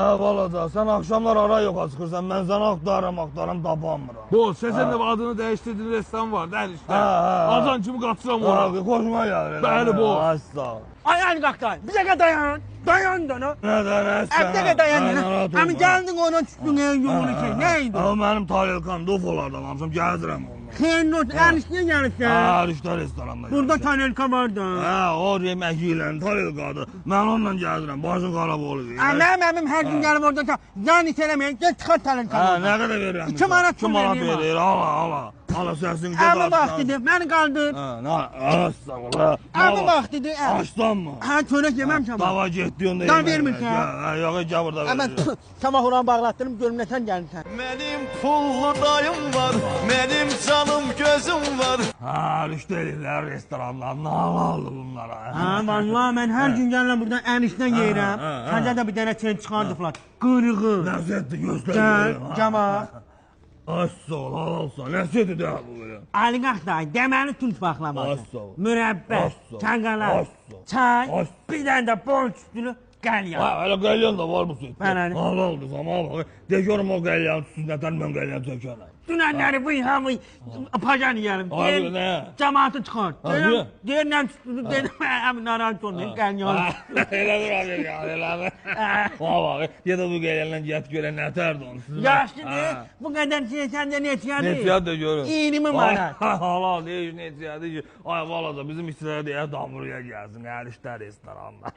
Valla da sen akşamlar ara yoxa çıxırsan, mən səni axtarım, tapamıram. Bu, sen de adını değiştirdiğin restoran var, değil işte. Azan kimi qaçıram ora. Xoşuma gəlir. Bəli, bu. Asla. Ay Ali Qaxtay, bir dəqiqə dayan. Dayan da. Nədən əsla? Bir dəqiqə dayan. Həmin gəldin onun üstünə yolu ki, nə idi? Ama mənim Talilkan Dufolardan almışım, gəldirəm ondan. Xeyrin olsun, ərişliyə gəlirsən. Rüştə restoranda. Burada Tanelka var da. O yemək yiyilən Talilkadır. Mən onunla gəldirəm, başın qarab olur. Mənim hər gün gəlib orada yan iş eləməyin, gəl çıxar Tanelka. Nə qədər verirəm? 2 manat 2 manat verir, ala. Ala səsini Əmi vaxtıdır, məni qaldır. Astagfirullah. Əmi vaxtıdır. Açdan mı? Çörək yeməmişəm. Dava getdi onda. Daha vermirsən. Yox, gəl burada verir. Əmən sabah oranı bağlatdırım, görüm nəsən gəlirsən. Mənim pullu dayım var, mənim canım gözüm var. Rüştə eləyirlər restoranlarına, halaldır bunlara. Vallahi mən hər gün gəlirəm buradan ənişdən yeyirəm. Səncə də bir dənə çən çıxardıqlar. Qırığı. Nəzətdir, göstər. Gəl, cama. Asla ol, halalsa. Nəzətdir də bu belə. Ali Qaxtay, deməli tunç baxlaması. Asla. Mürəbbə, Asla. çanqalar, Asla. çay, Asla. bir dənə də borç üstünü qəlyan. Hələ qəlyan da var bu sütdə. Bəli. Halaldır, zaman bax. De görüm o qəlyan tutsun, nətən mən qəlyan çəkərəm. Dünənləri bu hamı pajan yeyəlim. Abi, nə? Cəmaatı çıxar. Abi. Deyirəm tutdu, deyirəm əmin narahat olmayın, qəlyan. Elə dur abi ya, elə dur. Bax, gedə bu qəlyanla get görən nətərdir onu. Yaşlıdır, bu qədər şey səndə neçədir? Neçədir görün. 20 manat. Halal deyil, neçədir ki. Ay valla da bizim işçilərə deyə damırıya gəlsin, hər işlər restoranda.